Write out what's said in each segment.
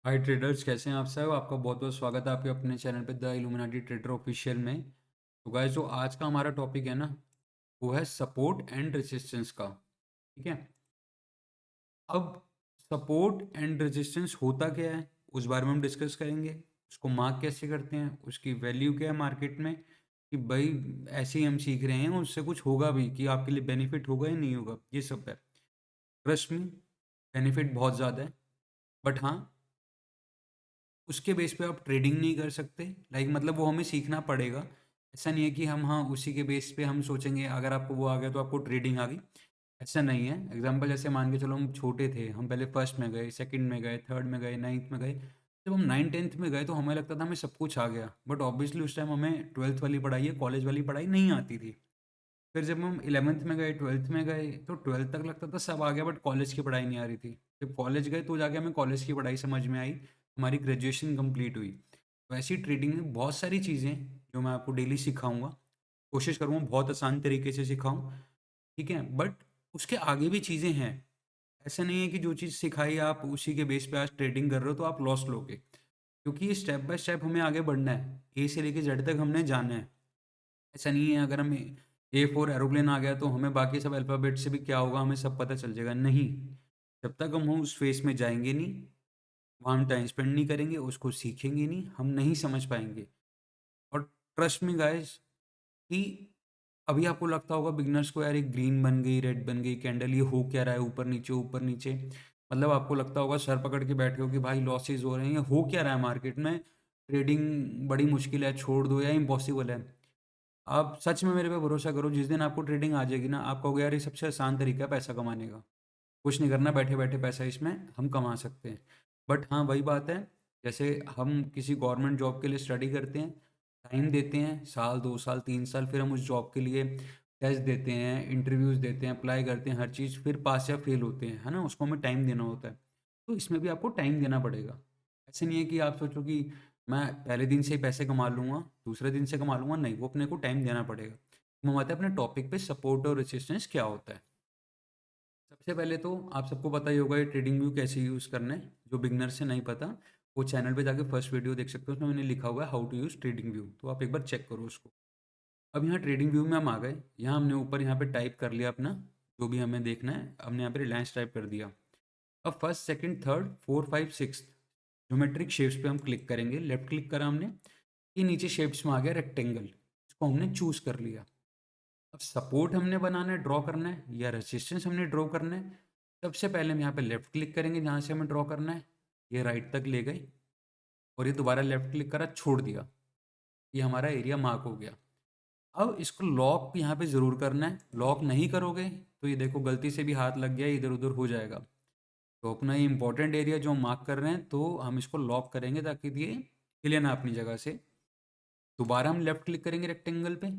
हाय traders, कैसे हैं आप सब। आपका बहुत बहुत स्वागत है आपके अपने चैनल पे द इल्यूमिनाटी ट्रेडर ऑफिशियल में। तो गाइस, जो आज का हमारा टॉपिक है ना, वो है सपोर्ट एंड रेजिस्टेंस का। ठीक है। अब सपोर्ट एंड रेजिस्टेंस होता क्या है, उस बारे में हम डिस्कस करेंगे। उसको मार्क कैसे करते हैं, उसकी वैल्यू क्या है मार्केट में, कि भाई ऐसे ही हम सीख रहे हैं, उससे कुछ होगा भी कि आपके लिए बेनिफिट होगा या नहीं होगा, ये सब है। ट्रस्ट में, बेनिफिट बहुत ज़्यादा है। बट हाँ, उसके बेस पे आप ट्रेडिंग नहीं कर सकते। मतलब वो हमें सीखना पड़ेगा। ऐसा नहीं है कि हम हाँ उसी के बेस पे हम सोचेंगे अगर आपको वो आ गया तो आपको ट्रेडिंग आ गई। ऐसा नहीं है। एग्जांपल जैसे मान के चलो हम छोटे थे, हम पहले फर्स्ट में गए, सेकंड में गए, थर्ड में गए, नाइन्थ में गए। जब हम नाइन टेंथ में गए तो हमें लगता था हमें सब कुछ आ गया, बट ऑब्वियसली उस टाइम हमें ट्वेल्थ वाली पढ़ाई या कॉलेज वाली पढ़ाई नहीं आती थी। फिर जब हम इलेवेंथ में गए, ट्वेल्थ में गए, तो ट्वेल्थ तक लगता था सब आ गया, बट कॉलेज की पढ़ाई नहीं आ रही थी। जब कॉलेज गए तो जाके हमें कॉलेज की पढ़ाई समझ में आई, हमारी ग्रेजुएशन कंप्लीट हुई। वैसी ट्रेडिंग में बहुत सारी चीज़ें जो मैं आपको डेली सिखाऊंगा, कोशिश करूँगा बहुत आसान तरीके से सिखाऊं। ठीक है। बट उसके आगे भी चीज़ें हैं। ऐसा नहीं है कि जो चीज़ सिखाई आप उसी के बेस पे आज ट्रेडिंग कर रहे हो तो आप लॉस लोगे, क्योंकि ये स्टेप बाय स्टेप हमें आगे बढ़ना है। ए से लेके जेड तक हमने जाना है। ऐसा नहीं है अगर हमें A4 एरोप्लेन आ गया तो हमें बाकी सब अल्फ़ाबेट से भी क्या होगा हमें सब पता चल जाएगा, नहीं। जब तक हम उस फ़ेज़ में जाएँगे नहीं, वहाँ हम टाइम स्पेंड नहीं करेंगे, उसको सीखेंगे नहीं, हम नहीं समझ पाएँगे। और ट्रस्ट मी गाइज़, कि अभी आपको लगता होगा बिगिनर्स को, यार ये ग्रीन बन गई, रेड बन गई कैंडल, ये हो क्या रहा है, ऊपर नीचे। मतलब आपको लगता होगा सर पकड़ के बैठे हो कि भाई लॉसेस हो रहे हैं, ये हो क्या रहा है मार्केट में, ट्रेडिंग बड़ी मुश्किल है, छोड़ दो या इम्पॉसिबल है। आप सच में मेरे पे भरोसा करो, जिस दिन आपको ट्रेडिंग आ जाएगी ना, आप कहोगे यार ये सबसे आसान तरीका है पैसा कमाने का। कुछ नहीं करना, बैठे-बैठे पैसा इसमें हम कमा सकते हैं। बट हाँ, वही बात है, जैसे हम किसी गवर्नमेंट जॉब के लिए स्टडी करते हैं, टाइम देते हैं, साल, 2 साल, 3 साल, फिर हम उस जॉब के लिए टेस्ट देते हैं, इंटरव्यूज़ देते हैं, अप्लाई करते हैं, हर चीज़, फिर पास या फेल होते हैं, है ना? उसको हमें टाइम देना होता है। तो इसमें भी आपको टाइम देना पड़ेगा। ऐसे नहीं है कि आप सोचो कि मैं पहले दिन से ही पैसे कमा लूँगा, दूसरे दिन से कमा लूँगा, नहीं, वो अपने को टाइम देना पड़ेगा। हम आते हैं अपने टॉपिक पे, सपोर्ट और रेजिस्टेंस क्या होता है। सबसे पहले तो आप सबको पता ही होगा ये ट्रेडिंग व्यू कैसे यूज़ करना है। जो बिगनर से नहीं पता, वो चैनल पे जाके फर्स्ट वीडियो देख सकते हो, उसमें मैंने लिखा हुआ है how to use trading view, तो आप एक बार चेक करो उसको। अब यहाँ ट्रेडिंग व्यू में हम आ गए, यहाँ हमने ऊपर यहाँ पे टाइप कर लिया अपना जो भी हमें देखना है, हमने यहाँ पे रिलायंस टाइप कर दिया। अब first, second, third, four, five, sixth geometric shapes पे हम क्लिक करेंगे। लेफ्ट क्लिक करा हमने, ये नीचे शेप्स में आ गया रेक्टेंगल, इसको हमने चूज कर लिया। अब सपोर्ट हमने बनाना है, ड्रॉ करना है, या रेजिस्टेंस हमने ड्रॉ करना है। सबसे पहले हम यहाँ पे लेफ्ट क्लिक करेंगे जहाँ से हमें ड्रॉ करना है, ये राइट तक ले गए, और ये दोबारा लेफ्ट क्लिक करा, छोड़ दिया। ये हमारा एरिया मार्क हो गया। अब इसको लॉक यहाँ पे ज़रूर करना है, लॉक नहीं करोगे तो ये देखो गलती से भी हाथ लग गया, इधर उधर हो जाएगा। तो अपना ये इंपॉर्टेंट एरिया जो हम मार्क कर रहे हैं, तो हम इसको लॉक करेंगे ताकि ये हिले ना अपनी जगह से। दोबारा हम लेफ्ट क्लिक करेंगे रेक्टेंगल पे,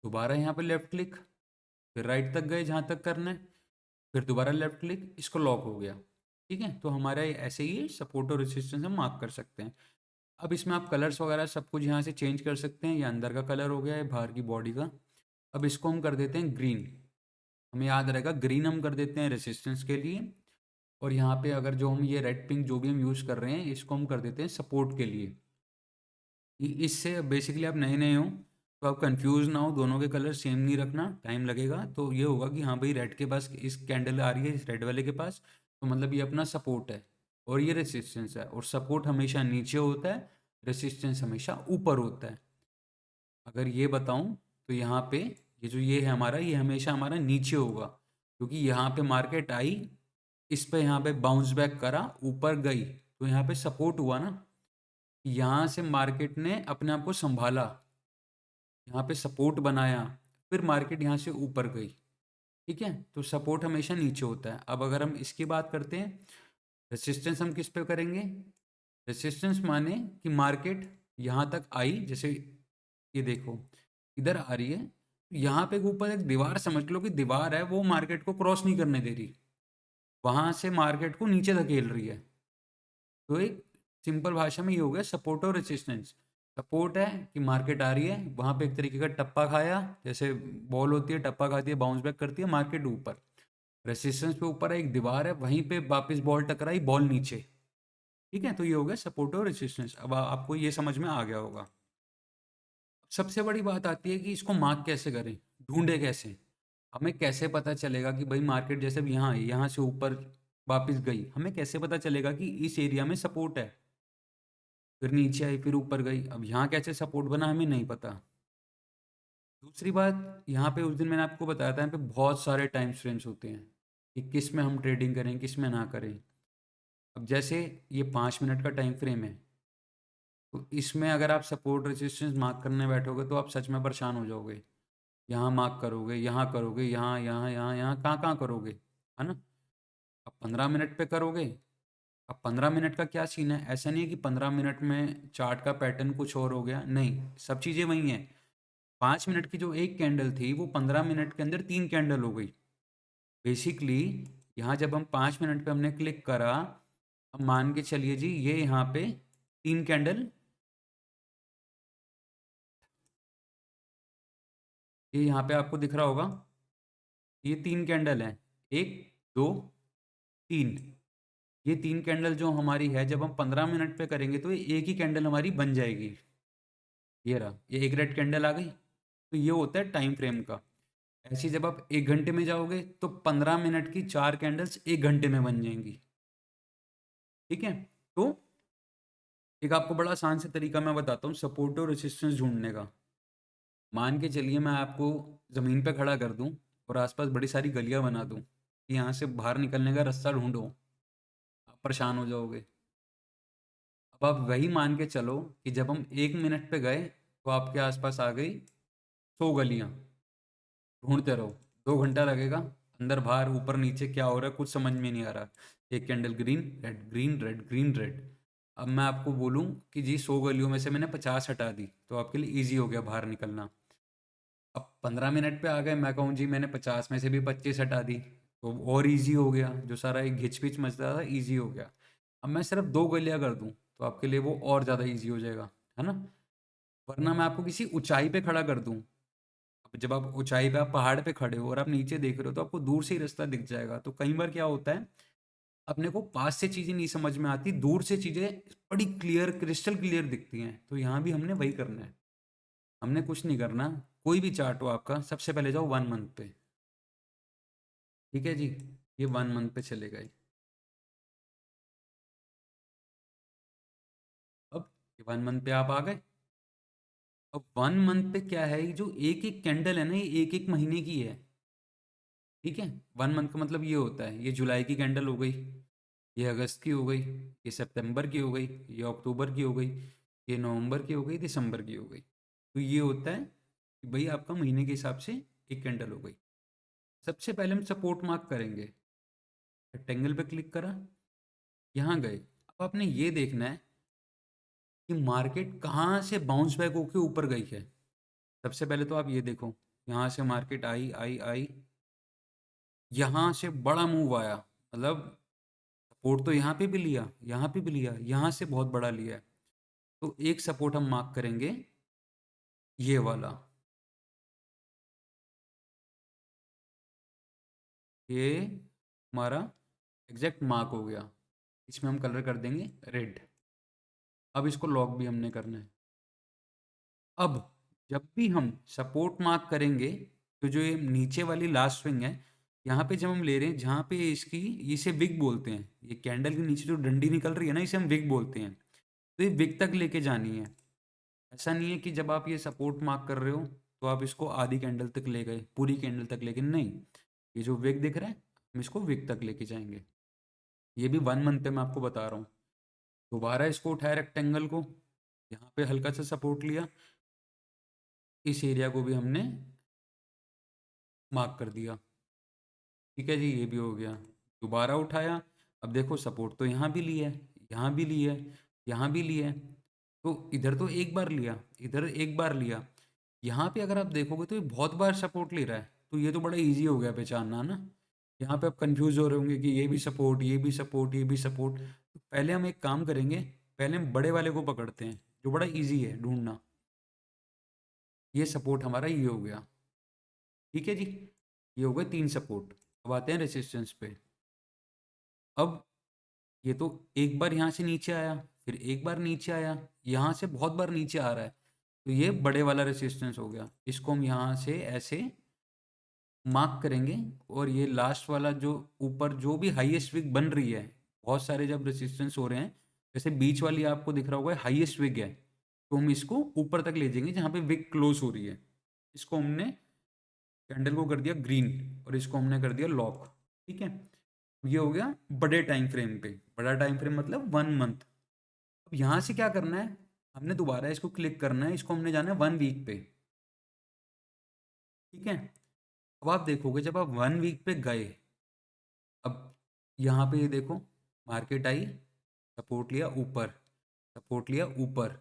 दोबारा यहाँ पे लेफ्ट क्लिक, फिर राइट तक गए जहाँ तक करना है, फिर दोबारा लेफ्ट क्लिक, इसको लॉक हो गया। ठीक है, तो हमारा ऐसे ही सपोर्ट और रेजिस्टेंस हम मार्क कर सकते हैं। अब इसमें आप कलर्स वगैरह सब कुछ यहाँ से चेंज कर सकते हैं। ये अंदर का कलर हो गया है, बाहर की बॉडी का। अब इसको हम कर देते हैं ग्रीन, हमें याद रहेगा ग्रीन हम कर देते हैं रेजिस्टेंस के लिए। और यहाँ पे अगर जो हम ये रेड पिंक जो भी हम यूज़ कर रहे हैं, इसको हम कर देते हैं सपोर्ट के लिए। इससे बेसिकली आप नए नए हो तो आप कंफ्यूज ना हो, दोनों के कलर सेम नहीं रखना, टाइम लगेगा। तो ये होगा कि हाँ भाई रेड के पास इस कैंडल आ रही है, इस रेड वाले के पास, तो मतलब ये अपना सपोर्ट है और ये रेसिस्टेंस है। और सपोर्ट हमेशा नीचे होता है, रेसिस्टेंस हमेशा ऊपर होता है। अगर ये बताऊं तो यहाँ पे ये जो ये है हमारा, ये हमेशा हमारा नीचे होगा, क्योंकि यहाँ पे मार्केट आई, इस पे यहाँ पे बाउंस बैक करा, ऊपर गई, तो यहाँ पे सपोर्ट हुआ ना। यहाँ से मार्केट ने अपने आप को संभाला, यहाँ पे सपोर्ट बनाया, फिर मार्केट यहाँ से ऊपर गई। ठीक है, तो सपोर्ट हमेशा नीचे होता है। अब अगर हम इसकी बात करते हैं, रेसिस्टेंस हम किस पे करेंगे। रेसिस्टेंस माने कि मार्केट यहाँ तक आई, जैसे ये देखो इधर आ रही है, यहाँ पे ऊपर एक दीवार समझ लो कि दीवार है, वो मार्केट को क्रॉस नहीं करने दे रही, वहां से मार्केट को नीचे धकेल रही है। तो एक सिंपल भाषा में ये हो गया सपोर्ट और रेजिस्टेंस। सपोर्ट है कि मार्केट आ रही है, वहां पे एक तरीके का टप्पा खाया, जैसे बॉल होती है टप्पा खाती है, बाउंस बैक करती है मार्केट ऊपर। रेजिस्टेंस पे ऊपर है, एक दीवार है, वहीं पे वापस बॉल टकराई, बॉल नीचे। ठीक है, तो ये हो गया सपोर्ट और रेजिस्टेंस। अब आपको ये समझ में आ गया होगा। सबसे बड़ी बात आती है कि इसको मार्क कैसे करें, ढूंढे कैसे, हमें कैसे पता चलेगा कि भाई मार्केट जैसे भी यहाँ है, यहाँ से ऊपर वापस गई, हमें कैसे पता चलेगा कि इस एरिया में सपोर्ट है, फिर नीचे आई फिर ऊपर गई, अब यहाँ कैसे सपोर्ट बना हमें नहीं पता। दूसरी बात, यहाँ पे उस दिन मैंने आपको बताया था, यहाँ पे बहुत सारे टाइम फ्रेम्स होते हैं कि किस में हम ट्रेडिंग करें किस में ना करें। अब जैसे ये 5 मिनट का टाइम फ्रेम है, तो इसमें अगर आप सपोर्ट रेजिस्टेंस मार्क करने बैठोगे तो आप सच में परेशान हो जाओगे। यहाँ मार्क करोगे, यहाँ करोगे, यहाँ यहाँ यहाँ यहाँ कहाँ कहाँ करोगे, है ना। अब 15 मिनट पे करोगे, अब 15 मिनट का क्या सीन है, ऐसा नहीं है कि 15 मिनट में चार्ट का पैटर्न कुछ और हो गया, नहीं, सब चीज़ें वही हैं। 5 मिनट की जो एक कैंडल थी वो 15 मिनट के अंदर 3 कैंडल हो गई। बेसिकली यहाँ जब हम 5 मिनट पे हमने क्लिक करा, अब मान के चलिए जी ये यहाँ पे 3 कैंडल, ये यहाँ पे आपको दिख रहा होगा, ये 3 कैंडल है, 1 2 3, ये 3 कैंडल जो हमारी है, जब हम 15 मिनट पे करेंगे तो ये एक ही कैंडल हमारी बन जाएगी। ये रहा, ये एक रेड कैंडल आ गई, तो ये होता है टाइम फ्रेम का। ऐसे ही जब आप 1 घंटे में जाओगे तो 15 मिनट की 4 कैंडल्स 1 घंटे में बन जाएंगी। ठीक है, तो एक आपको बड़ा आसान से तरीका मैं बताता हूँ सपोर्ट और रेसिस्टेंस ढूंढने का। मान के चलिए मैं आपको ज़मीन पे खड़ा कर दूँ और आसपास बड़ी सारी गलियाँ बना दूँ कि यहाँ से बाहर निकलने का रास्ता ढूंढो, आप परेशान हो जाओगे। अब आप वही मान के चलो कि जब हम 1 मिनट पे गए तो आपके आसपास आ गई 100 गलियाँ, ढूंढते रहो, 2 घंटा लगेगा, अंदर बाहर ऊपर नीचे क्या हो रहा है कुछ समझ में नहीं आ रहा। एक candle green red green red green red. अब मैं आपको बोलूं कि जी 100 गलियों में से मैंने 50 हटा दी तो आपके लिए ईजी हो गया बाहर निकलना। अब 15 मिनट पे आ गए, मैं कहूँ जी मैंने 50 में से भी 25 हटा दी, तो और ईजी हो गया, जो सारा एक घिच पिच मचता था ईजी हो गया। अब मैं सिर्फ 2 गलियाँ कर दूँ तो आपके लिए वो और ज़्यादा ईजी हो जाएगा, है ना। वरना मैं आपको किसी ऊंचाई पे खड़ा कर दूँ, अब जब आप ऊंचाई पे, आप पहाड़ पे खड़े हो और आप नीचे देख रहे हो तो आपको दूर से ही रास्ता दिख जाएगा। तो कई बार क्या होता है, अपने को पास से चीज़ें नहीं समझ में आती, दूर से चीज़ें बड़ी क्लियर क्रिस्टल क्लियर दिखती हैं। तो यहाँ भी हमने वही करना है, हमने कुछ नहीं करना। कोई भी चार्ट हो आपका, सबसे पहले जाओ 1 मंथ पे। ठीक है जी, ये 1 मंथ पे चले गए। अब ये 1 मंथ पे आप आ गए। अब 1 मंथ पे क्या है, ये जो एक एक कैंडल है ना, ये एक एक महीने की है। ठीक है, 1 मंथ का मतलब ये होता है, ये जुलाई की कैंडल हो गई, ये अगस्त की हो गई, ये सितंबर की हो गई, ये अक्टूबर की हो गई, ये नवंबर की हो गई, दिसंबर की हो गई। तो ये होता है कि भाई आपका महीने के हिसाब से एक कैंडल हो गई। सबसे पहले हम सपोर्ट मार्क करेंगे, रेक्टेंगल पे क्लिक करा, यहाँ गए। अब आपने ये देखना है कि मार्केट कहाँ से बाउंस बैक होके ऊपर गई है। सबसे पहले तो आप ये देखो, यहाँ से मार्केट आई आई आई, यहाँ से बड़ा मूव आया, मतलब सपोर्ट तो यहाँ पे भी लिया, यहाँ पे भी लिया, यहाँ से बहुत बड़ा लिया है। तो एक सपोर्ट हम मार्क करेंगे, ये वाला, ये हमारा एग्जैक्ट मार्क हो गया। इसमें हम कलर कर देंगे रेड। अब इसको लॉक भी हमने करना है। अब जब भी हम सपोर्ट मार्क करेंगे तो जो ये नीचे वाली लास्ट स्विंग है, यहाँ पे जब हम ले रहे हैं, जहाँ पे इसकी, इसे विग बोलते हैं, ये कैंडल के नीचे जो डंडी निकल रही है ना, इसे हम विग बोलते हैं। तो ये विग तक लेके जानी है। ऐसा नहीं है कि जब आप ये सपोर्ट मार्क कर रहे हो तो आप इसको आधी कैंडल तक ले गए, पूरी कैंडल तक, लेकिन नहीं, ये जो विग दिख रहा है हम इसको विग तक लेके जाएंगे। ये भी 1 मंथ पे मैं आपको बता रहा हूँ। दोबारा इसको उठाया रेक्टेंगल को, यहाँ पे हल्का सा सपोर्ट लिया, इस एरिया को भी हमने मार्क कर दिया। ठीक है जी, ये भी हो गया। दोबारा उठाया, अब देखो सपोर्ट तो यहाँ भी लिया है, यहाँ भी लिया है, यहाँ भी लिया है। तो इधर तो एक बार लिया, इधर एक बार लिया, यहाँ पे अगर आप देखोगे तो ये बहुत बार सपोर्ट ले रहा है। तो ये तो बड़ा इजी हो गया पहचानना ना। यहाँ पे आप कंफ्यूज हो रहे होंगे कि ये भी सपोर्ट, ये भी सपोर्ट, ये भी सपोर्ट। तो पहले हम एक काम करेंगे, पहले हम बड़े वाले को पकड़ते हैं जो बड़ा इजी है ढूंढना। ये सपोर्ट हमारा ये हो गया। ठीक है जी, ये हो गए 3 सपोर्ट। अब आते हैं रेसिस्टेंस पे। अब ये तो एक बार यहाँ से नीचे आया, फिर एक बार नीचे आया, यहाँ से बहुत बार नीचे आ रहा है, तो ये बड़े वाला रेसिस्टेंस हो गया। इसको हम यहाँ से ऐसे मार्क करेंगे, और ये लास्ट वाला जो ऊपर जो भी हाईएस्ट विक बन रही है, बहुत सारे जब रेसिस्टेंस हो रहे हैं, जैसे बीच वाली आपको दिख रहा होगा हाईएस्ट विक है, तो हम इसको ऊपर तक ले जाएंगे जहाँ पे विक क्लोज हो रही है। इसको हमने कैंडल को कर दिया ग्रीन, और इसको हमने कर दिया लॉक। ठीक है, ये हो गया बड़े टाइम फ्रेम पे। बड़ा टाइम फ्रेम मतलब 1 मंथ। अब यहाँ से क्या करना है, हमने दोबारा इसको क्लिक करना है, इसको हमने जाना है 1 वीक पे। ठीक है, अब आप देखोगे जब आप 1 वीक पे गए, अब यहाँ पे ये देखो, मार्केट आई, सपोर्ट लिया ऊपर, सपोर्ट लिया ऊपर,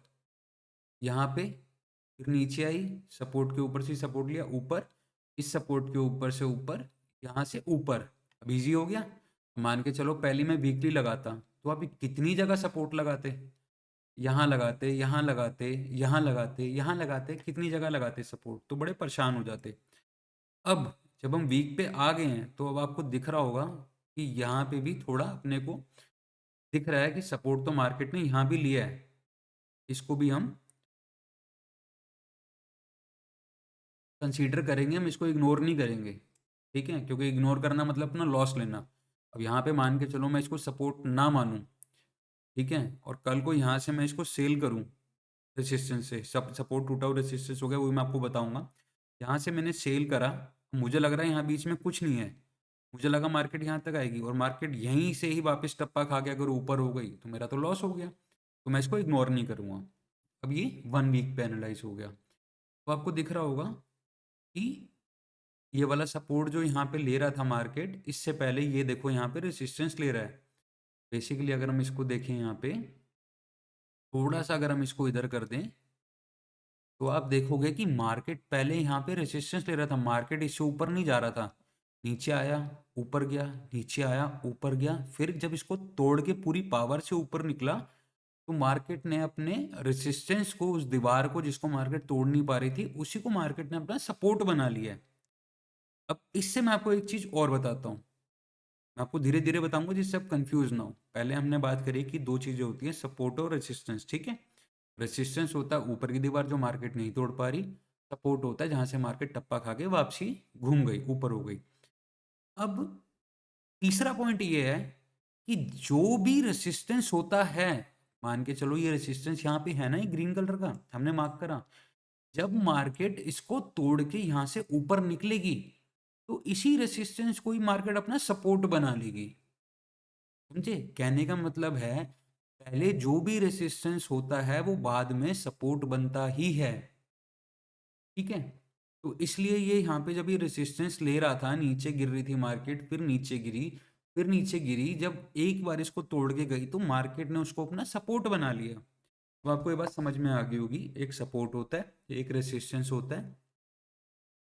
यहाँ पे फिर नीचे आई, सपोर्ट के ऊपर से सपोर्ट लिया ऊपर, इस सपोर्ट के ऊपर से ऊपर, यहाँ से ऊपर। अब इजी हो गया। मान के चलो पहले मैं वीकली लगाता, तो आप कितनी जगह सपोर्ट लगाते, यहाँ लगाते, यहाँ लगाते, यहाँ लगाते, यहाँ लगाते, कितनी जगह लगाते सपोर्ट, तो बड़े परेशान हो जाते। अब जब हम वीक पे आ गए हैं, तो अब आपको दिख रहा होगा कि यहाँ पे भी थोड़ा अपने को दिख रहा है कि सपोर्ट तो मार्केट ने यहाँ भी लिया है, इसको भी हम कंसीडर करेंगे, हम इसको इग्नोर नहीं करेंगे। ठीक है, क्योंकि इग्नोर करना मतलब अपना लॉस लेना। अब यहाँ पे मान के चलो मैं इसको सपोर्ट ना मानूं, ठीक है, और कल को यहाँ से मैं इसको सेल करूँ रेसिस्टेंस से, सब सपोर्ट टूटा हुआ रेसिस्टेंस हो गया, वो मैं आपको बताऊंगा। यहाँ से मैंने सेल करा, मुझे लग रहा है यहाँ बीच में कुछ नहीं है, मुझे लगा मार्केट यहाँ तक आएगी, और मार्केट यहीं से ही वापस टप्पा खा के अगर ऊपर हो गई तो मेरा तो लॉस हो गया, तो मैं इसको इग्नोर नहीं करूँगा। अब ये 1 वीक पे एनालाइज हो गया, तो आपको दिख रहा होगा कि ये वाला सपोर्ट जो यहाँ पे ले रहा था मार्केट, इससे पहले ये देखो यहाँ पे रेसिस्टेंस ले रहा है। बेसिकली अगर हम इसको देखें यहाँ पे, थोड़ा सा अगर हम इसको इधर कर दें, तो आप देखोगे कि मार्केट पहले यहाँ पे रेजिस्टेंस ले रहा था, मार्केट इससे ऊपर नहीं जा रहा था, नीचे आया, ऊपर गया, नीचे आया, ऊपर गया, फिर जब इसको तोड़ के पूरी पावर से ऊपर निकला, तो मार्केट ने अपने रेजिस्टेंस को, उस दीवार को जिसको मार्केट तोड़ नहीं पा रही थी, उसी को मार्केट ने अपना सपोर्ट बना लिया है। अब इससे मैं आपको एक चीज और बताता हूँ, मैं आपको धीरे धीरे बताऊंगा जिससे आप कंफ्यूज ना हो। पहले हमने बात करी कि दो चीजें होती हैं, सपोर्ट और रेजिस्टेंस। ठीक है, रेजिस्टेंस होता है ऊपर की दीवार जो मार्केट नहीं तोड़ पा रही, सपोर्ट होता है जहां से मार्केट टप्पा खा के वापसी घूम गई, ऊपर हो गई। अब तीसरा पॉइंट ये है कि जो भी रेजिस्टेंस होता है, मान के चलो ये रेजिस्टेंस यहाँ पे है ना, ये ग्रीन कलर का हमने मार्क करा, जब मार्केट इसको तोड़ के यहाँ से ऊपर निकलेगी, तो इसी रेजिस्टेंस को ही मार्केट अपना सपोर्ट बना लेगी। समझे, कहने का मतलब है पहले जो भी रेसिस्टेंस होता है वो बाद में सपोर्ट बनता ही है। ठीक है, तो इसलिए ये यहाँ पे जब ये रेसिस्टेंस ले रहा था, नीचे गिर रही थी मार्केट, फिर नीचे गिरी, फिर नीचे गिरी, जब एक बार इसको तोड़ के गई तो मार्केट ने उसको अपना सपोर्ट बना लिया। तो आपको ये बात समझ में आ गई होगी, एक सपोर्ट होता है, एक रेसिस्टेंस होता है।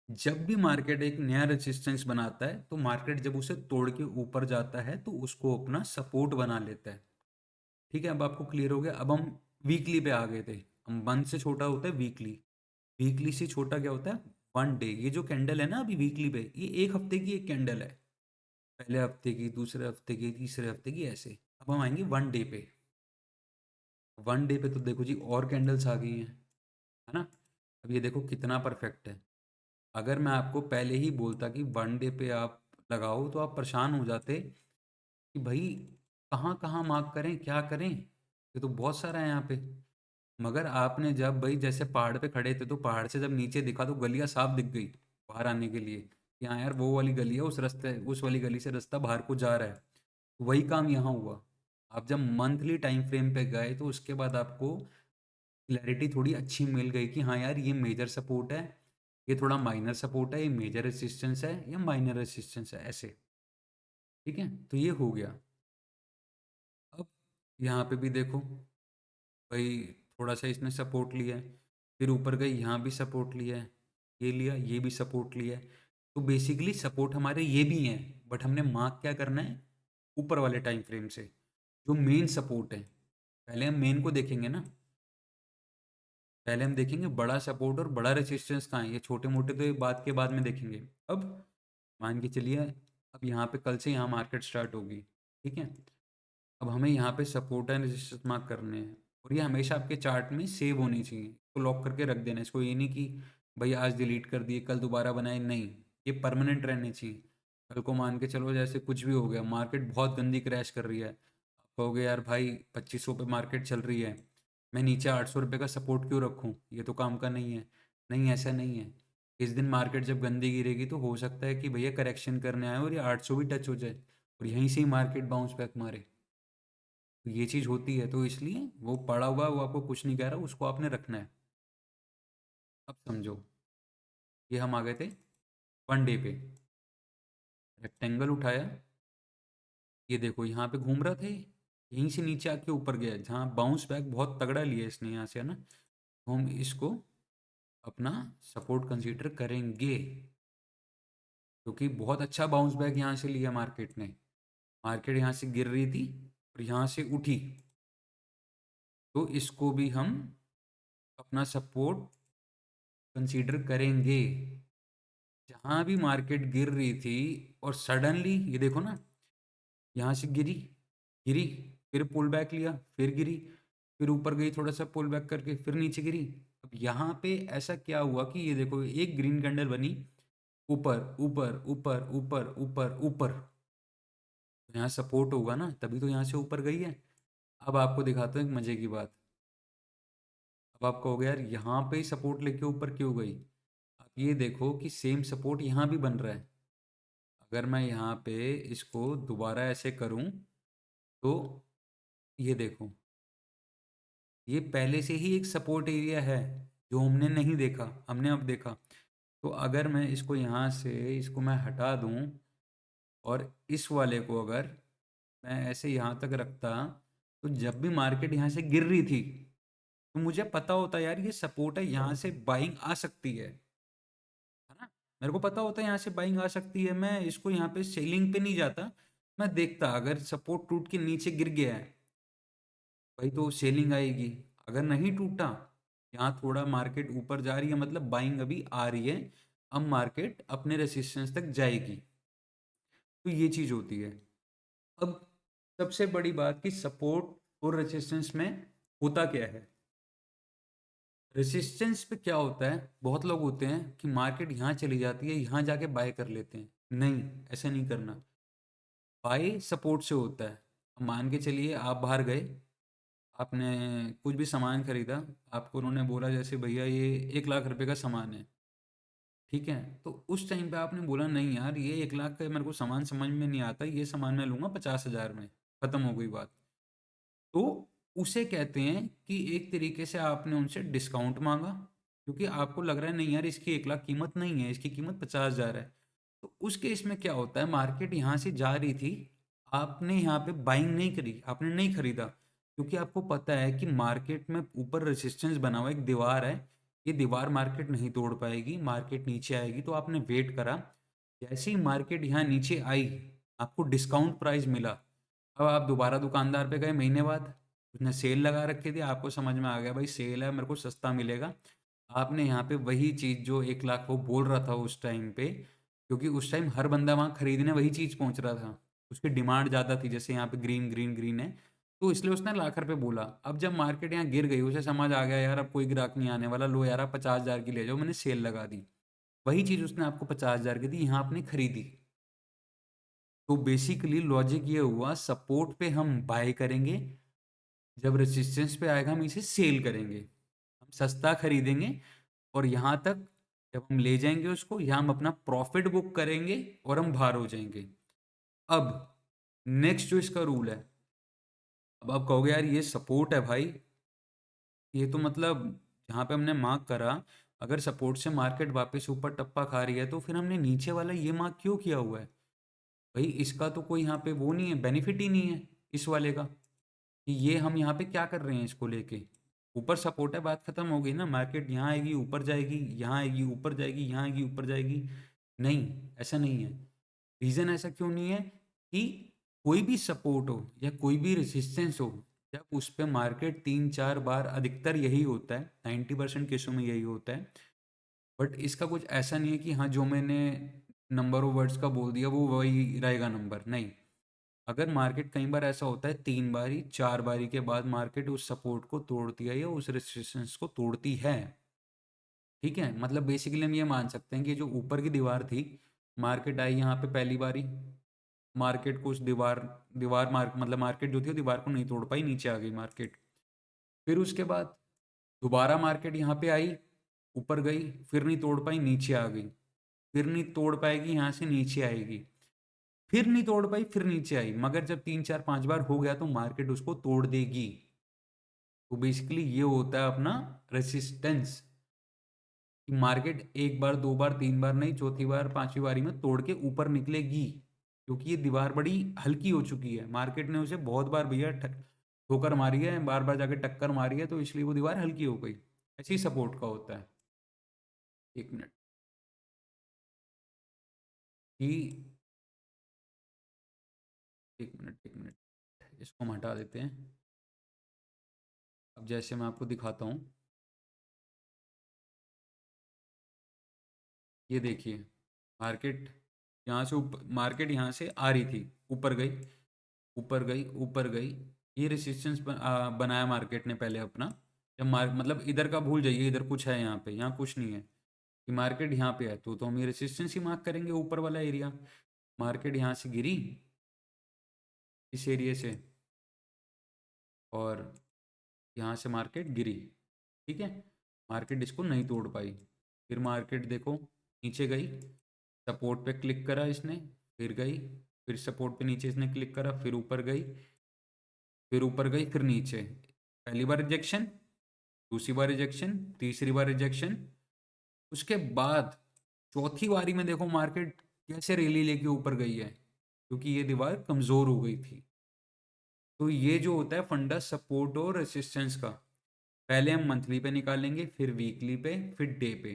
जब भी मार्केट एक नया रेसिस्टेंस बनाता है, तो मार्केट जब उसे तोड़ के ऊपर जाता है तो उसको अपना सपोर्ट बना लेता है। ठीक है, अब आपको क्लियर हो गया। अब हम वीकली पे आ गए थे, हम 1 से छोटा होता है वीकली, वीकली से छोटा क्या होता है 1 डे। ये जो कैंडल है ना अभी वीकली पे, ये एक हफ्ते की एक कैंडल है, पहले हफ्ते की, दूसरे हफ्ते की, तीसरे हफ्ते की, ऐसे। अब हम आएंगे 1 डे पे। 1 डे पे तो देखो जी और कैंडल्स आ गई हैं, है ना। अब ये देखो कितना परफेक्ट है। अगर मैं आपको पहले ही बोलता कि 1 डे पे आप लगाओ, तो आप परेशान हो जाते कि भाई कहाँ कहाँ मार्क करें, क्या करें, ये तो बहुत सारा है यहाँ पे। मगर आपने जब भाई जैसे पहाड़ पे खड़े थे, तो पहाड़ से जब नीचे दिखा तो गलियां साफ दिख गई बाहर आने के लिए, कि हाँ यार वो वाली गली है, उस रास्ते, उस वाली गली से रास्ता बाहर को जा रहा है। वही काम यहाँ हुआ। आप जब मंथली टाइम फ्रेम पे गए, तो उसके बाद आपको क्लैरिटी थोड़ी अच्छी मिल गई कि हाँ यार ये मेजर सपोर्ट है, ये थोड़ा माइनर सपोर्ट है, ये मेजर रेसिस्टेंस है, या माइनर रेसिस्टेंस है, ऐसे। ठीक है, तो ये हो गया। अब यहाँ पे भी देखो भाई, थोड़ा सा इसने सपोर्ट लिया है, फिर ऊपर गई, यहाँ भी सपोर्ट लिया है, ये लिया, ये भी सपोर्ट लिया है। तो बेसिकली सपोर्ट हमारे ये भी हैं, बट हमने मार्क क्या करना है, ऊपर वाले टाइम फ्रेम से, जो मेन सपोर्ट है। पहले हम मेन को देखेंगे ना, पहले हम देखेंगे बड़ा सपोर्ट और बड़ा रेजिस्टेंस कहाँ है, ये छोटे मोटे तो ये बात के बाद में देखेंगे। अब मान के चलिए, अब यहाँ पे कल से यहाँ मार्केट स्टार्ट होगी, ठीक है। अब हमें यहाँ पे सपोर्ट एंड रेजिस्टेंस मार्क करने हैं और ये हमेशा आपके चार्ट में सेव होनी चाहिए। तो लॉक करके रख देना इसको, ये नहीं कि भाई आज डिलीट कर दिए कल दोबारा बनाए, नहीं, ये परमानेंट रहने चाहिए। कल को मान के चलो जैसे कुछ भी हो गया, मार्केट बहुत गंदी क्रैश कर रही है, आप कहोगे यार भाई 2500 पे मार्केट चल रही है, मैं नीचे 800 रुपये का सपोर्ट क्यों रखूँ, ये तो काम का नहीं है। नहीं, ऐसा नहीं है। इस दिन मार्केट जब गंदी गिरेगी तो हो सकता है कि भैया करेक्शन करने आए और ये 800 भी टच हो जाए और यहीं से ही मार्केट बाउंस बैक मारे। तो ये चीज़ होती है, तो इसलिए वो पड़ा हुआ वो आपको कुछ नहीं कह रहा, उसको आपने रखना है। अब समझो, ये हम आ गए थे 1 डे पे, रेक्टेंगल उठाया, ये देखो यहाँ पे घूम रहा था, यहीं से नीचे आके ऊपर गया, जहाँ बाउंस बैक बहुत तगड़ा लिया इसने यहाँ से, है ना। तो हम इसको अपना सपोर्ट कंसीडर करेंगे, क्योंकि बहुत अच्छा बाउंस बैक यहाँ से लिया मार्केट ने। मार्केट यहाँ से गिर रही थी और यहाँ से उठी, तो इसको भी हम अपना सपोर्ट कंसीडर करेंगे। जहाँ भी मार्केट गिर रही थी और सडनली ये देखो ना, यहाँ से गिरी, गिरी, फिर पुल बैक लिया, फिर गिरी, फिर ऊपर गई थोड़ा सा पुल बैक करके, फिर नीचे गिरी। अब यहाँ पे ऐसा क्या हुआ कि ये देखो एक ग्रीन कैंडल बनी, ऊपर ऊपर ऊपर ऊपर ऊपर ऊपर, तो यहाँ सपोर्ट होगा ना, तभी तो यहाँ से ऊपर गई है। अब आपको दिखाता हूँ एक मजे की बात। अब आप कहोगे यार यहाँ पे ही सपोर्ट लेके ऊपर क्यों गई। आप ये देखो कि सेम सपोर्ट यहाँ भी बन रहा है। अगर मैं यहाँ पे इसको दोबारा ऐसे करूँ तो ये देखो, ये पहले से ही एक सपोर्ट एरिया है जो हमने नहीं देखा, हमने अब देखा। तो अगर मैं इसको यहाँ से इसको मैं हटा दूँ और इस वाले को अगर मैं ऐसे यहाँ तक रखता, तो जब भी मार्केट यहाँ से गिर रही थी तो मुझे पता होता यार ये सपोर्ट है, यहाँ से बाइंग आ सकती है ना। मेरे को पता होता है यहाँ से बाइंग आ सकती है, मैं इसको यहाँ पे सेलिंग पे नहीं जाता, मैं देखता अगर सपोर्ट टूट के नीचे गिर गया है भाई तो सेलिंग आएगी। अगर नहीं टूटा, यहाँ थोड़ा मार्केट ऊपर जा रही है, मतलब बाइंग अभी आ रही है, अब मार्केट अपने रेसिस्टेंस तक जाएगी। तो ये चीज़ होती है। अब सबसे बड़ी बात कि सपोर्ट और रेसिस्टेंस में होता क्या है। रेसिस्टेंस पे क्या होता है, बहुत लोग होते हैं कि मार्केट यहाँ चली जाती है, यहाँ जाके बाय कर लेते हैं। नहीं, ऐसा नहीं करना। बाय सपोर्ट से होता है। अब मान के चलिए आप बाहर गए, आपने कुछ भी सामान खरीदा, आपको उन्होंने बोला जैसे भैया ये 1 लाख रुपए का सामान है, ठीक है। तो उस टाइम पे आपने बोला नहीं यार ये 1 लाख का मेरे को सामान समझ में नहीं आता, ये सामान मैं लूँगा 50,000 में, ख़त्म हो गई बात। तो उसे कहते हैं कि एक तरीके से आपने उनसे डिस्काउंट मांगा, क्योंकि आपको लग रहा है नहीं यार इसकी 1 लाख कीमत नहीं है, इसकी कीमत 50,000 है। तो उस केस में क्या होता है, मार्केट यहाँ से जा रही थी, आपने यहाँ पे बाइंग नहीं करी, आपने नहीं खरीदा, क्योंकि आपको पता है कि मार्केट में ऊपर रेसिस्टेंस बना हुआ एक दीवार है, ये दीवार मार्केट नहीं तोड़ पाएगी, मार्केट नीचे आएगी। तो आपने वेट करा, जैसे ही मार्केट यहाँ नीचे आई, आपको डिस्काउंट प्राइस मिला। अब आप दोबारा दुकानदार पे गए महीने बाद, उसने सेल लगा रखी थी, आपको समझ में आ गया भाई सेल है, मेरे को सस्ता मिलेगा। आपने यहाँ पे वही चीज़ जो 1 लाख वो बोल रहा था उस टाइम पे, क्योंकि उस टाइम हर बंदा वहाँ खरीदने वही चीज़ पहुँच रहा था, उसकी डिमांड ज़्यादा थी, जैसे यहाँ पे ग्रीन ग्रीन ग्रीन है, तो इसलिए उसने 1 लाख रुपए बोला। अब जब मार्केट यहाँ गिर गई, उसे समझ आ गया यार अब कोई ग्राहक नहीं आने वाला, लो यार आप 50,000 की ले जाओ, मैंने सेल लगा दी। वही चीज़ उसने आपको 50,000 की दी, यहाँ आपने खरीदी। तो बेसिकली लॉजिक ये हुआ, सपोर्ट पे हम बाय करेंगे, जब रेजिस्टेंस पे आएगा हम इसे सेल करेंगे, हम सस्ता खरीदेंगे, और यहाँ तक जब हम ले जाएंगे उसको, यहाँ हम अपना प्रॉफिट बुक करेंगे और हम बाहर हो जाएंगे। अब नेक्स्ट जो इसका रूल है, अब आप कहोगे यार ये सपोर्ट है भाई, ये तो मतलब जहाँ पे हमने मार्क करा, अगर सपोर्ट से मार्केट वापस ऊपर टप्पा खा रही है तो फिर हमने नीचे वाला ये मार्क क्यों किया हुआ है। भाई इसका तो कोई यहाँ पे वो नहीं है, बेनिफिट ही नहीं है इस वाले का, कि ये हम यहाँ पे क्या कर रहे हैं इसको लेके। ऊपर सपोर्ट है, बात खत्म हो गई ना, मार्केट यहाँ आएगी ऊपर जाएगी, यहाँ आएगी ऊपर जाएगी, यहाँ आएगी ऊपर जाएगी। नहीं, ऐसा नहीं है। रीज़न ऐसा क्यों नहीं है कि कोई भी सपोर्ट हो या कोई भी रेजिस्टेंस हो, जब उस पे मार्केट 3-4 बार, अधिकतर यही होता है, 90% केसों में यही होता है, बट इसका कुछ ऐसा नहीं है कि हाँ जो मैंने नंबर ऑफ वर्ड्स का बोल दिया वो वही रहेगा नंबर, नहीं। अगर मार्केट कई बार ऐसा होता है 3 बारी 4 बारी के बाद मार्केट उस सपोर्ट को तोड़ती है या उस रेजिस्टेंस को तोड़ती है, ठीक है, मतलब बेसिकली हम ये मान सकते हैं कि जो ऊपर की दीवार थी, मार्केट आई यहाँ पे पहली बारी, मार्केट को उस दीवार दीवार मार्क मतलब मार्केट जो थी वो दीवार को नहीं तोड़ पाई, नीचे आ गई मार्केट। फिर उसके बाद दोबारा मार्केट यहाँ पे आई, ऊपर गई, फिर नहीं तोड़ पाई, नीचे आ गई, फिर नहीं तोड़ पाएगी, यहाँ से नीचे आएगी, फिर नहीं तोड़ पाई, फिर नीचे आई, मगर जब 3 4 5 बार हो गया तो मार्केट उसको तोड़ देगी। तो बेसिकली ये होता है अपना रेसिस्टेंस, कि मार्केट एक बार 2 बार 3 बार नहीं, चौथी बार 5वीं बारी में तोड़ के ऊपर निकलेगी, क्योंकि ये दीवार बड़ी हल्की हो चुकी है, मार्केट ने उसे बहुत बार भैया ठोकर मारी है, बार बार जाके टक्कर मारी है, तो इसलिए वो दीवार हल्की हो गई। ऐसे ही सपोर्ट का होता है। एक मिनट कि एक मिनट इसको हम हटा देते हैं। अब जैसे मैं आपको दिखाता हूँ, ये देखिए, मार्केट यहाँ से मार्केट यहाँ से आ रही थी, ऊपर गई, ऊपर गई, ऊपर गई, ये रेसिस्टेंस बनाया मार्केट ने पहले अपना। जब मतलब इधर का भूल जाइए, इधर कुछ है, यहाँ पे यहाँ कुछ नहीं है, कि मार्केट यहाँ पे है तो हम ये रेसिस्टेंस ही मार्क करेंगे, ऊपर वाला एरिया। मार्केट यहाँ से गिरी इस एरिया से, और यहाँ से मार्केट गिरी, ठीक है, मार्केट इसको नहीं तोड़ पाई। फिर मार्केट देखो नीचे गई, सपोर्ट पे क्लिक करा इसने, फिर गई, फिर सपोर्ट पे नीचे इसने क्लिक करा, फिर ऊपर गई, फिर ऊपर गई, फिर नीचे, पहली बार रिजेक्शन, दूसरी बार रिजेक्शन, तीसरी बार रिजेक्शन, उसके बाद चौथी बारी में देखो मार्केट कैसे रैली लेके ऊपर गई है, क्योंकि ये दीवार कमज़ोर हो गई थी। तो ये जो होता है फंडा सपोर्ट और रेसिस्टेंस का, पहले हम मंथली पे निकालेंगे, फिर वीकली पे, फिर डे पे,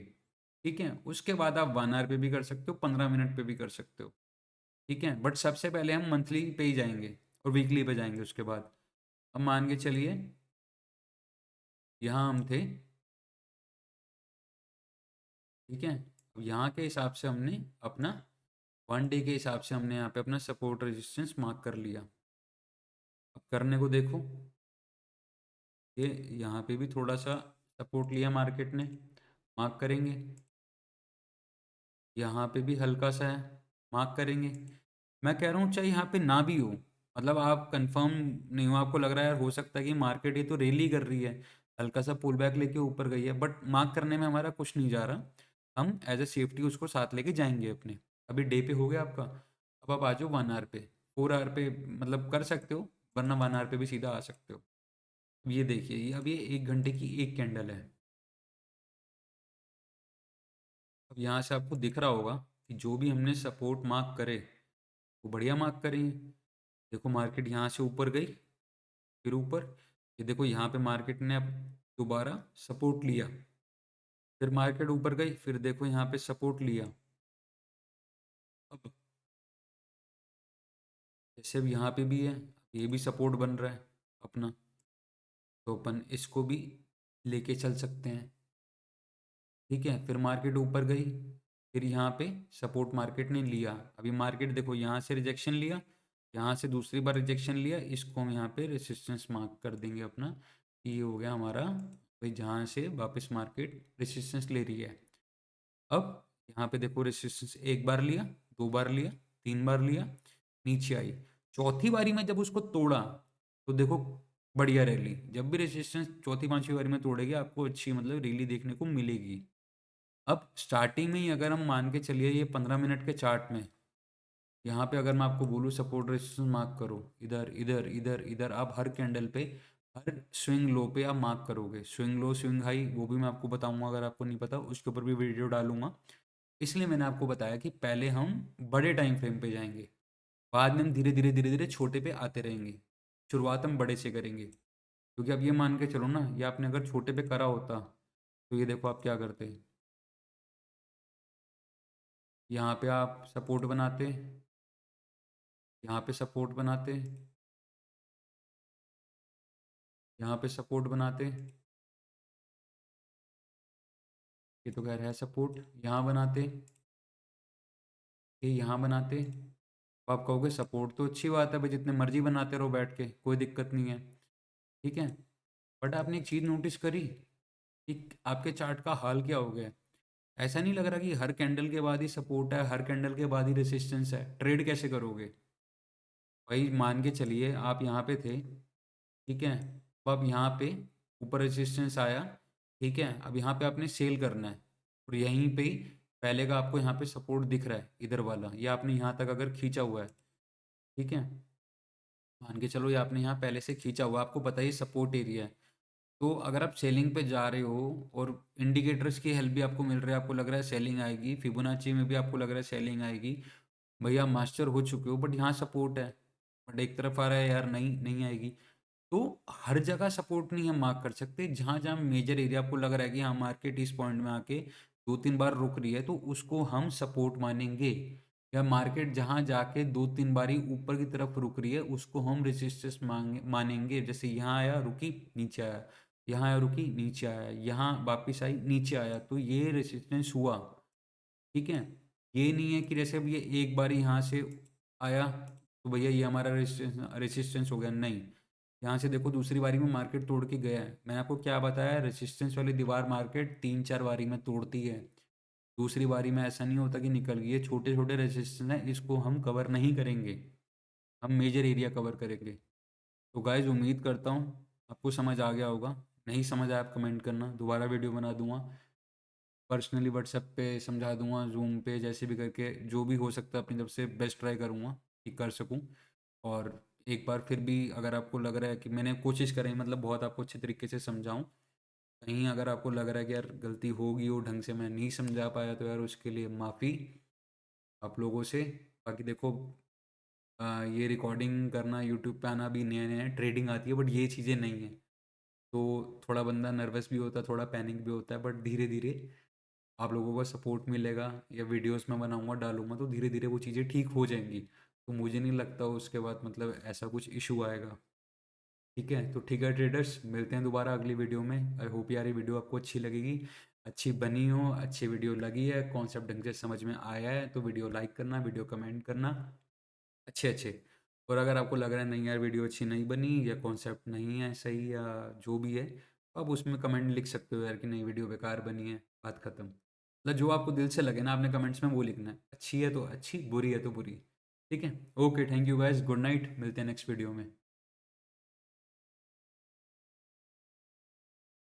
ठीक है, उसके बाद आप 1 आवर पे भी कर सकते हो, 15 मिनट पे भी कर सकते हो, ठीक है, बट सबसे पहले हम मंथली पे ही जाएंगे और वीकली पे जाएंगे उसके बाद। अब मान के चलिए यहाँ हम थे, ठीक है, अब यहाँ के हिसाब से हमने अपना 1 डे के हिसाब से हमने यहाँ पे अपना सपोर्ट रेजिस्टेंस मार्क कर लिया। अब करने को देखो, ये यहाँ पे भी थोड़ा सा सपोर्ट लिया मार्केट ने, मार्क करेंगे, यहाँ पे भी हल्का सा है, मार्क करेंगे। मैं कह रहा हूँ चाहे यहाँ पे ना भी हो, मतलब आप कंफर्म नहीं हो, आपको लग रहा है यार हो सकता है कि मार्केट ये तो रैली कर रही है, हल्का सा पुल बैक लेके ऊपर गई है, बट मार्क करने में हमारा कुछ नहीं जा रहा, हम एज ए सेफ्टी उसको साथ लेके जाएंगे अपने। अभी डे पे हो गया आपका, अब आप आ जाओ 1 आवर पे, 4 आवर पे मतलब कर सकते हो, वरना 1 आवर पे भी सीधा आ सकते हो। अब ये देखिए, ये अब ये 1 घंटे की एक कैंडल है। अब यहाँ से आपको दिख रहा होगा कि जो भी हमने सपोर्ट मार्क करे वो बढ़िया मार्क करेंगे। देखो मार्केट यहाँ से ऊपर गई, फिर ऊपर, ये देखो यहाँ पे मार्केट ने अब दोबारा सपोर्ट लिया, फिर मार्केट ऊपर गई, फिर देखो यहाँ पे सपोर्ट लिया। अब जैसे अब यहाँ पे भी है, ये भी सपोर्ट बन रहा है अपना, तो अपन इसको भी लेके चल सकते हैं, ठीक है। फिर मार्केट ऊपर गई, फिर यहाँ पे सपोर्ट मार्केट ने लिया, अभी मार्केट देखो यहाँ से रिजेक्शन लिया, यहाँ से दूसरी बार रिजेक्शन लिया, इसको हम यहाँ पे रेसिस्टेंस मार्क कर देंगे अपना, कि ये हो गया हमारा भाई जहाँ से वापस मार्केट रेसिस्टेंस ले रही है। अब यहाँ पे देखो रेसिस्टेंस एक बार लिया, 2 बार लिया, 3 बार लिया, नीचे आई, चौथी बारी में जब उसको तोड़ा तो देखो बढ़िया रैली, जब भी रेसिस्टेंस चौथी पांचवी बारी में तोड़ेगी आपको अच्छी मतलब रैली देखने को मिलेगी। अब स्टार्टिंग में ही अगर हम मान के चलिए ये 15 मिनट के चार्ट में, यहाँ पे अगर मैं आपको बोलूँ सपोर्ट रेजिस्टेंस मार्क करो, इधर इधर इधर इधर, आप हर कैंडल पे हर स्विंग लो पे आप मार्क करोगे, स्विंग लो स्विंग हाई वो भी मैं आपको बताऊंगा, अगर आपको नहीं पता उसके ऊपर भी वीडियो डालूंगा। इसलिए मैंने आपको बताया कि पहले हम बड़े टाइम फ्रेम पे जाएंगे, बाद में हम धीरे धीरे धीरे धीरे छोटे पे आते रहेंगे, शुरुआत हम बड़े से करेंगे। क्योंकि अब ये मान के चलो ना, ये आपने अगर छोटे पे करा होता तो ये देखो आप क्या करते, यहाँ पे आप सपोर्ट बनाते, यहाँ पे सपोर्ट बनाते, यहाँ पे सपोर्ट बनाते, ये तो खैर है सपोर्ट, यहाँ बनाते, ये यहाँ बनाते, तो आप कहोगे सपोर्ट तो अच्छी बात है भाई, जितने मर्जी बनाते रहो बैठ के, कोई दिक्कत नहीं है, ठीक है। बट आपने एक चीज़ नोटिस करी कि आपके चार्ट का हाल क्या हो गया है? ऐसा नहीं लग रहा कि हर कैंडल के बाद ही सपोर्ट है, हर कैंडल के बाद ही रेसिस्टेंस है? ट्रेड कैसे करोगे भाई? मान के चलिए आप यहाँ पे थे, ठीक है, तो अब यहाँ पे ऊपर रेजिस्टेंस आया, ठीक है, अब यहाँ पे आपने सेल करना है, और यहीं पे ही पहले का आपको यहाँ पे सपोर्ट दिख रहा है इधर वाला, ये आपने यहाँ तक अगर खींचा हुआ है, ठीक है, मान के चलो ये आपने यहाँ पहले से खींचा हुआ, आपको पता ही सपोर्ट एरिया है। तो अगर आप सेलिंग पे जा रहे हो और इंडिकेटर्स की हेल्प भी आपको मिल रहा है, आपको लग रहा है सेलिंग आएगी, फिबोनाची में भी आपको लग रहा है सेलिंग आएगी, भैया मास्टर हो चुके हो, बट यहाँ सपोर्ट है, बट एक तरफ आ रहा है यार नहीं नहीं आएगी। तो हर जगह सपोर्ट नहीं हम मार्क कर सकते, जहाँ जहाँ मेजर एरिया आपको लग रहा है कि हाँ मार्केट इस पॉइंट में आके 2-3 बार रुक रही है, तो उसको हम सपोर्ट मानेंगे। या मार्केट जहाँ जाके 2-3 बारी ऊपर की तरफ रुक रही है, उसको हम रेजिस्टेंस मानेंगे। जैसे यहाँ आया रुकी नीचे आया, यहाँ आया रुकी नीचे आया, यहाँ वापिस आई नीचे आया, तो ये रेजिस्टेंस हुआ, ठीक है। ये नहीं है कि जैसे अब ये एक बार यहाँ से आया तो भैया ये हमारा रेजिस्टेंस रेजिस्टेंस हो गया, नहीं। यहाँ से देखो दूसरी बारी में मार्केट तोड़ के गया है, मैंने आपको क्या बताया, रेजिस्टेंस वाली दीवार मार्केट 3-4 बारी में तोड़ती है, दूसरी बारी में ऐसा नहीं होता कि निकल गई। ये छोटे छोटे रेजिस्टेंस हैं, इसको हम कवर नहीं करेंगे, हम मेजर एरिया कवर करेंगे। तो गाइज उम्मीद करता हूँ आपको समझ आ गया होगा, नहीं समझ आया आप कमेंट करना, दोबारा वीडियो बना दूंगा, पर्सनली व्हाट्सएप पे समझा दूंगा, जूम पे, जैसे भी करके जो भी हो सकता है अपनी तरफ से बेस्ट ट्राई करूँगा कि कर सकूँ। और एक बार फिर भी अगर आपको लग रहा है कि मैंने कोशिश करी, मतलब बहुत आपको अच्छे तरीके से समझाऊँ, कहीं अगर आपको लग रहा है कि यार गलती होगी और ढंग से मैं नहीं समझा पाया, तो यार उसके लिए माफ़ी आप लोगों से। बाकी देखो ये रिकॉर्डिंग करना, यूट्यूब पे आना भी नया नया है, ट्रेडिंग आती है, बट ये चीज़ें नहीं हैं, तो थोड़ा बंदा नर्वस भी होता है, थोड़ा पैनिक भी होता है, बट धीरे धीरे आप लोगों का सपोर्ट मिलेगा, या वीडियोस में बनाऊंगा डालूंगा तो धीरे धीरे वो चीज़ें ठीक हो जाएंगी। तो मुझे नहीं लगता उसके बाद मतलब ऐसा कुछ इशू आएगा, ठीक है। तो ठीक है ट्रेडर्स, मिलते हैं दोबारा अगली वीडियो में। आई होप यार ये वीडियो आपको अच्छी लगेगी, अच्छी बनी हो, अच्छी वीडियो लगी है, कॉन्सेप्ट ढंग से समझ में आया है, तो वीडियो लाइक करना, वीडियो कमेंट करना अच्छे अच्छे। और अगर आपको लग रहा है नहीं यार वीडियो अच्छी नहीं बनी, या कॉन्सेप्ट नहीं है सही, या जो भी है, तो आप उसमें कमेंट लिख सकते हो यार कि नहीं वीडियो बेकार बनी है, बात ख़त्म। मतलब जो आपको दिल से लगे ना, आपने कमेंट्स में वो लिखना है, अच्छी है तो अच्छी, बुरी है तो बुरी, ठीक है। Okay, thank you guys, good night, मिलते हैं नेक्स्ट वीडियो में।